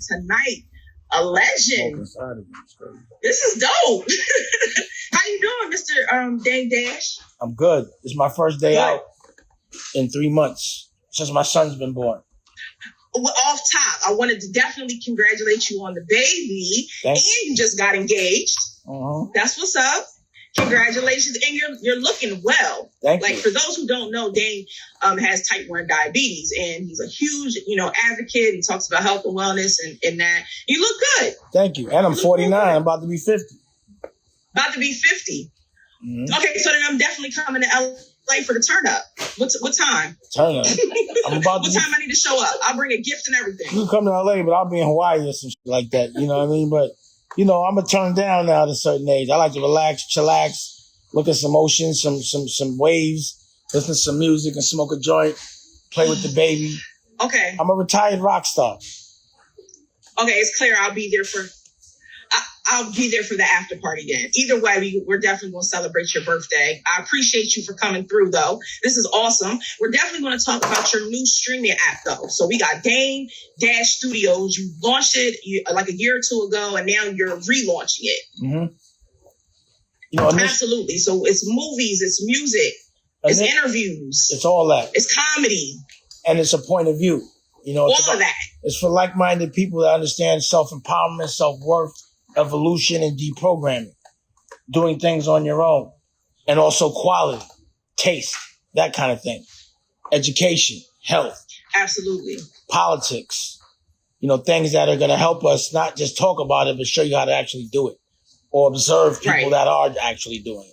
tonight. A legend. This is dope. How you doing, Mr. Dane Dash? I'm good. It's my first day out in 3 months since my son's been born. Well, off top, I wanted to definitely congratulate you on the baby. Thanks. And you just got engaged. That's what's up. Congratulations. And you're looking well. Thank you. Like, for those who don't know, Dane has type 1 diabetes, and he's a huge, advocate. He talks about health and wellness and that. You look good. Thank you. And I'm 49. I'm about to be 50. About to be 50. Okay, so then I'm definitely coming to LA for the turn up. What time? Turn up. I'm about to What time I need to show up? I'll bring a gift and everything. You can come to LA, but I'll be in Hawaii or some shit like that. You know what I mean? But, I'm going to turn down now at a certain age. I like to relax, chillax, look at some oceans, some waves, listen to some music and smoke a joint, play with the baby. Okay. I'm a retired rock star. Okay, it's clear I'll be there for the after party then. Either way, we're definitely going to celebrate your birthday. I appreciate you for coming through, though. This is awesome. We're definitely going to talk about your new streaming app, though. So we got Dane Dash Studios. You launched it like a year or two ago, and now you're relaunching it. Absolutely. So it's movies, it's music, it's interviews. It's all that. It's comedy. And it's a point of view. All of that. It's for like-minded people that understand self-empowerment, self-worth, evolution, and deprogramming, doing things on your own, and also quality, taste, that kind of thing, education, health, absolutely, politics, things that are going to help us not just talk about it, but show you how to actually do it, or observe people that are actually doing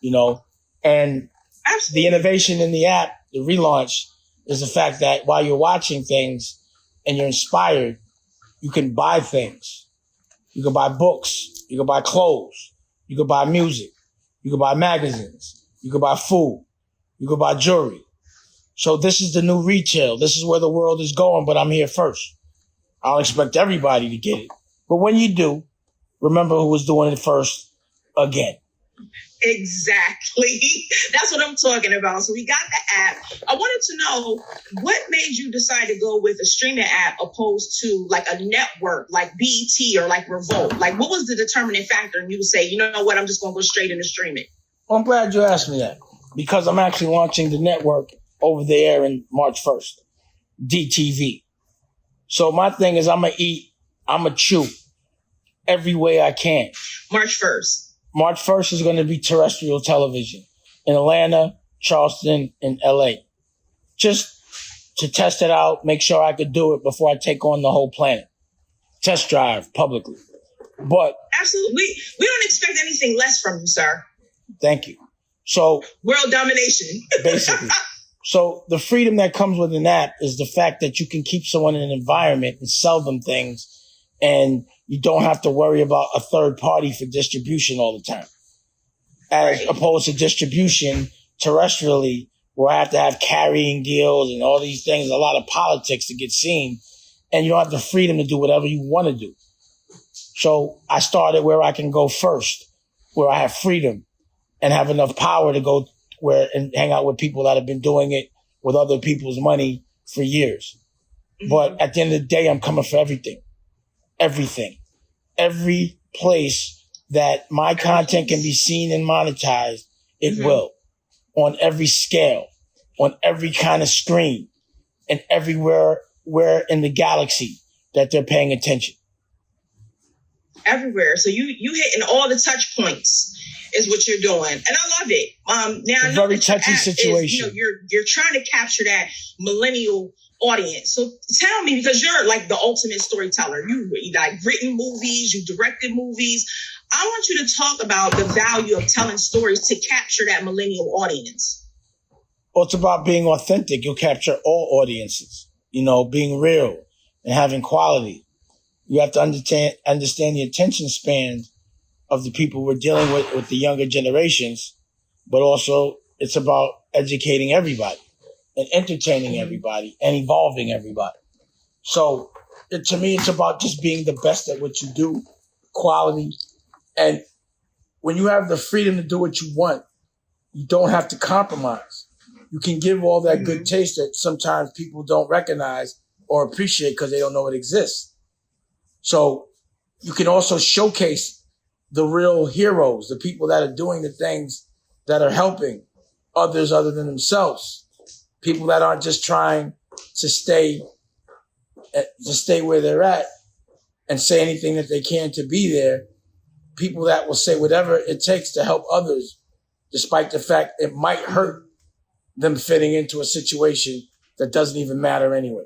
it, and absolutely. The innovation in the app, the relaunch, is the fact that while you're watching things and you're inspired, you can buy things. You can buy books. You can buy clothes. You can buy music. You can buy magazines. You can buy food. You can buy jewelry. So this is the new retail. This is where the world is going, but I'm here first. I don't expect everybody to get it. But when you do, remember who was doing it first again. Exactly. That's what I'm talking about. So we got the app. I wanted to know what made you decide to go with a streaming app opposed to like a network like BET or like Revolt. Like, what was the determining factor? And you would say, you know what, I'm just going to go straight into streaming. Well, I'm glad you asked me that because I'm actually launching the network over there in March 1st, DTV. So my thing is I'm going to eat, I'm going to chew every way I can. March 1st. March 1st is going to be terrestrial television in Atlanta, Charleston, and LA. Just to test it out, make sure I could do it before I take on the whole planet. Test drive publicly. But absolutely. We don't expect anything less from you, sir. Thank you. So world domination. Basically. So the freedom that comes with an app is the fact that you can keep someone in an environment and sell them things, and you don't have to worry about a third party for distribution all the time. As opposed to distribution terrestrially, where I have to have carrying deals and all these things, a lot of politics to get seen, and you don't have the freedom to do whatever you want to do. So I started where I can go first, where I have freedom and have enough power to go where and hang out with people that have been doing it with other people's money for years. But at the end of the day, I'm coming for everything. Everything. Every place that my content can be seen and monetized, it will. On every scale, on every kind of screen, and everywhere where in the galaxy that they're paying attention. Everywhere. So you hitting all the touch points is what you're doing. And I love it. Now I know very touchy situation. You're trying to capture that millennial audience. So tell me, because you're like the ultimate storyteller. You like written movies, you directed movies. I want you to talk about the value of telling stories to capture that millennial audience. Well, it's about being authentic. You'll capture all audiences, being real and having quality. You have to understand the attention span of the people we're dealing with the younger generations, but also it's about educating everybody and entertaining everybody and evolving everybody. So to me, it's about just being the best at what you do, quality. And when you have the freedom to do what you want, you don't have to compromise. You can give all that good taste that sometimes people don't recognize or appreciate because they don't know it exists. So you can also showcase the real heroes, the people that are doing the things that are helping others other than themselves. People that aren't just trying to stay where they're at and say anything that they can to be there. People that will say whatever it takes to help others, despite the fact it might hurt them fitting into a situation that doesn't even matter anyway.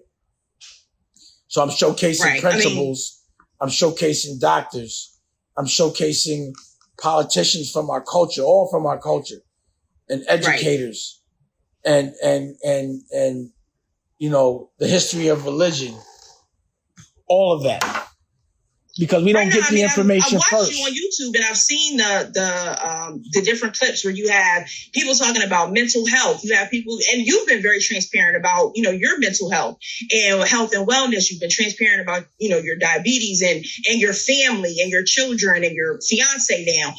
So I'm showcasing principals. I'm showcasing doctors. I'm showcasing politicians from our culture, all from our culture, and educators, and you know, the history of religion, all of that. Because we don't get the information first. I watched you on YouTube, and I've seen the different clips where you have people talking about mental health. You have people, and you've been very transparent about, you know, your mental health and health and wellness. You've been transparent about, you know, your diabetes and your family and your children and your fiance now.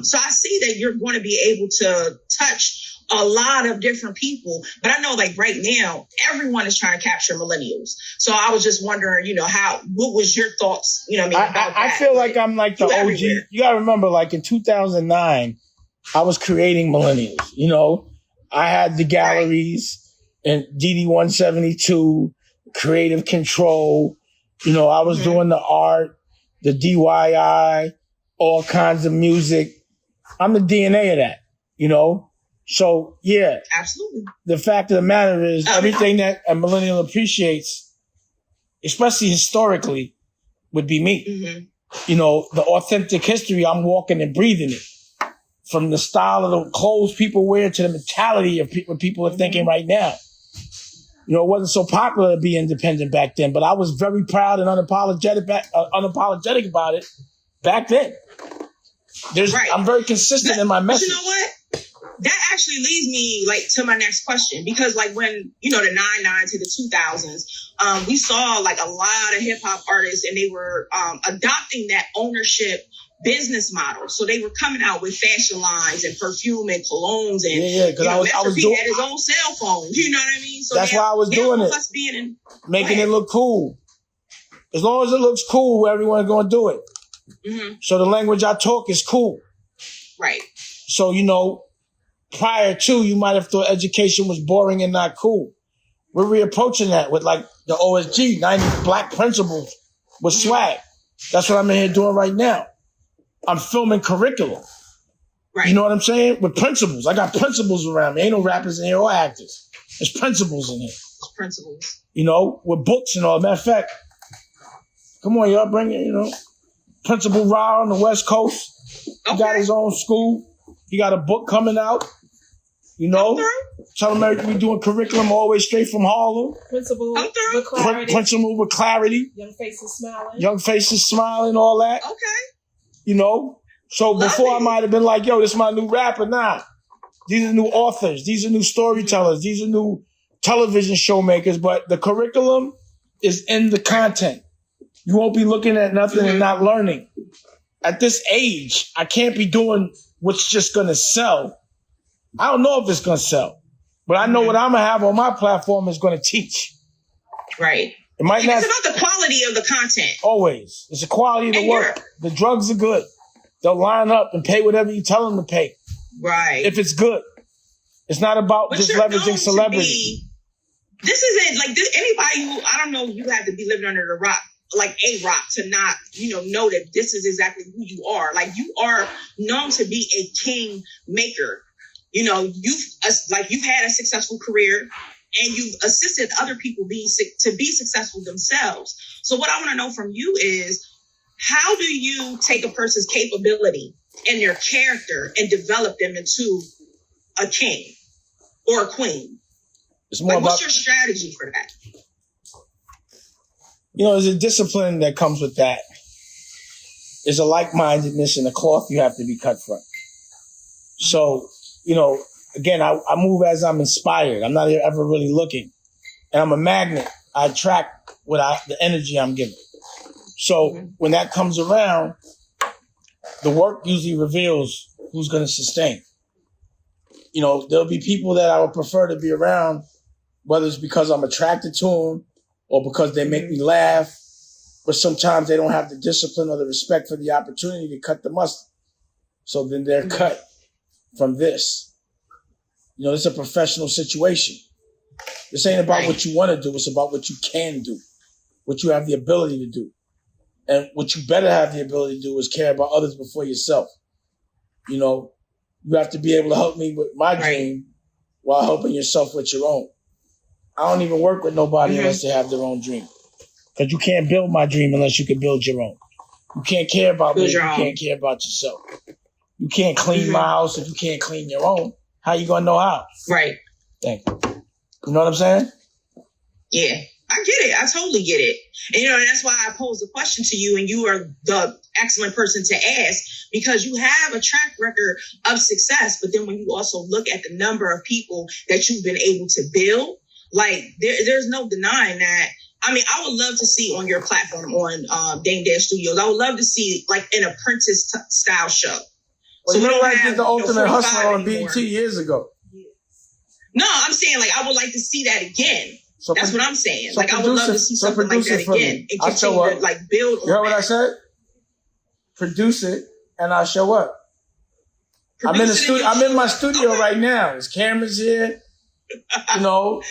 So I see that you're going to be able to touch a lot of different people, but I know like right now, everyone is trying to capture millennials. So I was just wondering, you know, what was your thoughts, you know, about that? I feel like I'm like the OG. Everywhere. You gotta remember, like in 2009, I was creating millennials. You know, I had the galleries and DD 172, creative control. You know, I was doing the art, the DIY, all kinds of music. I'm the DNA of that, you know? So, yeah. Absolutely. The fact of the matter is everything that a millennial appreciates, especially historically, would be me. Mm-hmm. You know, the authentic history, I'm walking and breathing it. From the style of the clothes people wear to the mentality of what people are thinking right now. You know, it wasn't so popular to be independent back then, but I was very proud and unapologetic about it back then. I'm very consistent in my message. You know what? That actually leads me like to my next question, because like when, you know, the 99 to the 2000s, we saw like a lot of hip hop artists, and they were adopting that ownership business model. So they were coming out with fashion lines and perfume and colognes, and because I was doing, had his own cell phone. You know what I mean? So that's why I was doing it, making it look cool. As long as it looks cool, everyone's going to do it. Mm-hmm. So the language I talk is cool. Right. So, you know, prior to, you might have thought education was boring and not cool. We're reapproaching that with like the OSG, 90 black principles with swag. That's what I'm in here doing right now. I'm filming curriculum. Right. You know what I'm saying? With principles. I got principles around me. Ain't no rappers in here or actors. There's principles in here. Principles. You know, with books and all. Matter of fact, come on, y'all, bring it, you know. Principal Ra on the West Coast. He got his own school. He got a book coming out. You know, tell America we doing curriculum all the way straight from Harlem. Principal with clarity. Principal with clarity. Young faces smiling, all that. Okay. You know, so before I might have been like, yo, this is my new rapper. Nah, these are new authors. These are new storytellers. These are new television showmakers. But the curriculum is in the content. You won't be looking at nothing and not learning. At this age, I can't be doing what's just going to sell. I don't know if it's going to sell, but I know what I'm going to have on my platform is going to teach. Right. It might not. It's about the quality of the content. Always. It's the quality of the work. The drugs are good. They'll line up and pay whatever you tell them to pay. Right. If it's good. It's not about just leveraging celebrity. This isn't like this. Anybody who, I don't know, you have to be living under the rock, like a rock, to not, know that this is exactly who you are. Like, you are known to be a kingmaker. You've had a successful career, and you've assisted other people to be successful themselves. So what I want to know from you is, how do you take a person's capability and their character and develop them into a king or a queen? What's your strategy for that? There's a discipline that comes with that. There's a like-mindedness and a cloth you have to be cut from. So, again, I move as I'm inspired. I'm not ever really looking. And I'm a magnet. I attract the energy I'm given. So when that comes around, the work usually reveals who's going to sustain. There'll be people that I would prefer to be around, whether it's because I'm attracted to them or because they make me laugh but sometimes they don't have the discipline or the respect for the opportunity to cut the mustard. So then they're cut from this. You know, it's a professional situation. This ain't about what you want to do. It's about what you can do, what you have the ability to do. And what you better have the ability to do is care about others before yourself. You know, you have to be able to help me with my dream while helping yourself with your own. I don't even work with nobody unless they have their own dream. Because you can't build my dream unless you can build your own. You can't care about me if you can't care about yourself. You can't clean my house if you can't clean your own. How you gonna know how? Right. Thank you. You know what I'm saying? Yeah, I get it. I totally get it. And, you know, that's why I posed the question to you, and you are the excellent person to ask, because you have a track record of success. But then when you also look at the number of people that you've been able to build, like there's no denying that. I mean, I would love to see on your platform on Dane Dash Studios, I would love to see like an apprentice style show. Well, so you know what I did the Ultimate Hustler on BET years ago. No, I'm saying like I would like to see that again. So that's what I'm saying. So like I would love to see something like that again and continue to like build on. You heard what I said? Produce it and I'll show up. I'm in the studio. I'm in my studio right now. There's cameras here. You know.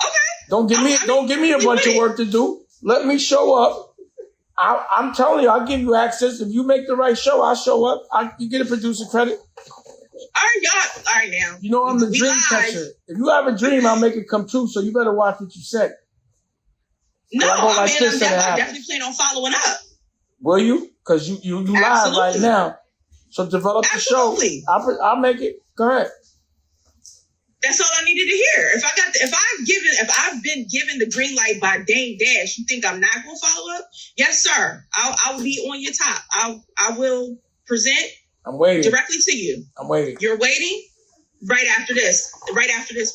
Okay. Don't give me a bunch of work to do. Let me show up. I'm telling you, I'll give you access. If you make the right show, I'll show up. You get a producer credit. All right, y'all. All right, now. You know I'm the dream catcher. If you have a dream, I'll make it come true. So you better watch what you say. No, I'm definitely planning on following up. Will you? Because you live right now. So develop the show. I'll make it. Go ahead. That's all I needed to hear. If I've been given the green light by Dane Dash, you think I'm not going to follow up? Yes, sir. I'll be on your top. I will present. I'm waiting. Directly to you. I'm waiting. You're waiting? Right after this,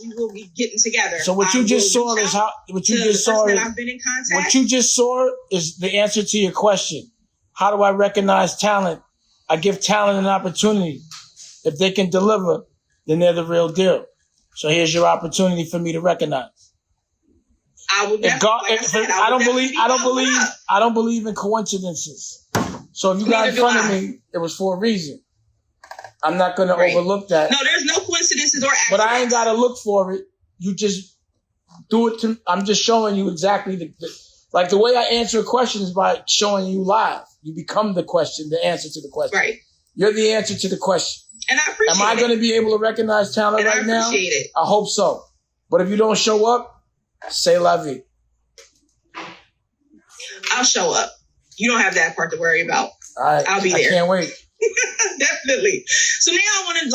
we will be getting together. So what you just saw is I've been in contact. What you just saw is the answer to your question. How do I recognize talent? I give talent an opportunity. If they can deliver, then they're the real deal. So here's your opportunity for me to recognize. I don't believe in coincidences. So if you got in front of me, it was for a reason. I'm not going to overlook that. No, there's no coincidences or accidents. But I ain't got to look for it. You just do it. I'm just showing you exactly the way I answer a question is by showing you live. You become the question, the answer to the question. Right. You're the answer to the question. And I appreciate it. Am I going to be able to recognize talent right now? I appreciate it. I hope so. But if you don't show up, say la vie. I'll show up. You don't have that part to worry about. All right. I'll be there. I can't wait. Definitely. So now I want to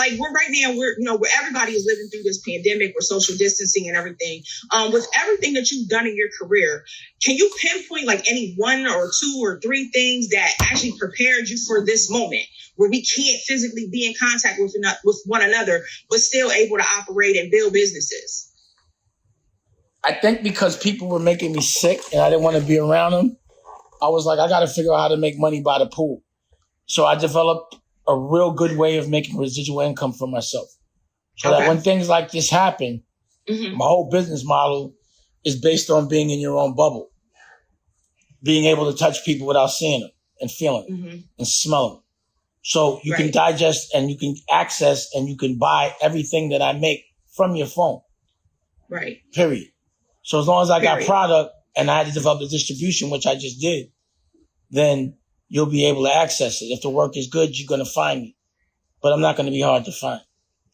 where everybody is living through this pandemic, where social distancing and everything. With everything that you've done in your career, can you pinpoint like any one or two or three things that actually prepared you for this moment where we can't physically be in contact with one another, but still able to operate and build businesses? I think because people were making me sick and I didn't want to be around them, I was like, I got to figure out how to make money by the pool. So I developed a real good way of making residual income for myself. So that when things like this happen, my whole business model is based on being in your own bubble, being able to touch people without seeing them and feeling them and smelling them. So you can digest and you can access and you can buy everything that I make from your phone. Right. Period. So as long as I got product and I had to develop the distribution, which I just did, then you'll be able to access it. If the work is good, you're going to find me. But I'm not going to be hard to find.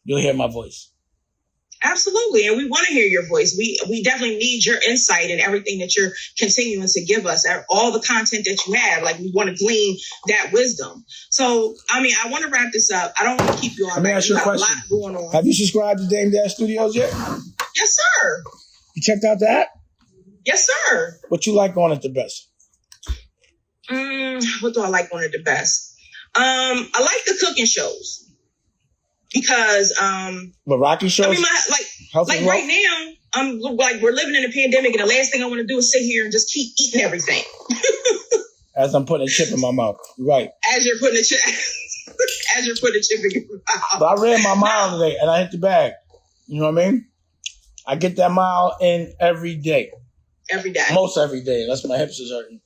You'll hear my voice. Absolutely. And we want to hear your voice. We definitely need your insight and everything that you're continuing to give us, all the content that you have. Like, we want to glean that wisdom. So, I mean, I want to wrap this up. I don't want to keep you on. Let me ask you a question. A lot going on. Have you subscribed to Dame Dash Studios yet? Yes, sir. You checked out the app? Yes, sir. What you like on it the best? What do I like on it the best? I like the cooking shows because the Rocky shows. I mean, right now, I'm like, we're living in a pandemic, and the last thing I want to do is sit here and just keep eating everything. As I'm putting a chip in my mouth, right? As you're putting a chip in your mouth. But I ran my mile today, and I hit the bag. You know what I mean? I get that mile in every day. every day. Most every day, unless my hips is hurting.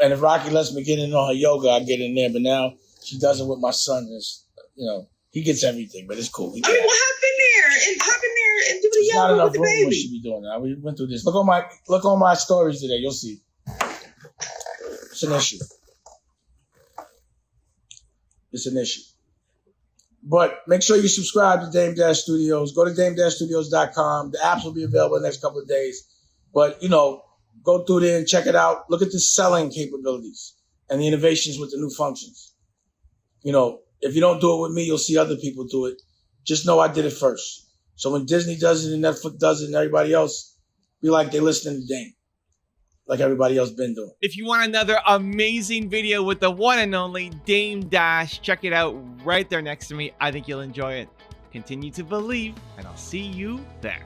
And if Rocky lets me get in on her yoga, I get in there. But now she does it with my son. Is, you know, he gets everything, but it's cool. I mean, well, hop in there and do the yoga not with the baby. She be doing that. We went through this. Look on my stories today. You'll see. It's an issue. It's an issue. But make sure you subscribe to Dame Dash Studios. Go to dame-studios.com. The apps will be available in the next couple of days. But, you know, go through there and check it out. Look at the selling capabilities and the innovations with the new functions. You know, if you don't do it with me, you'll see other people do it. Just know I did it first. So when Disney does it and Netflix does it and everybody else, be like they're listening to Dame, like everybody else been doing. If you want another amazing video with the one and only Dame Dash, check it out right there next to me. I think you'll enjoy it. Continue to believe, and I'll see you there.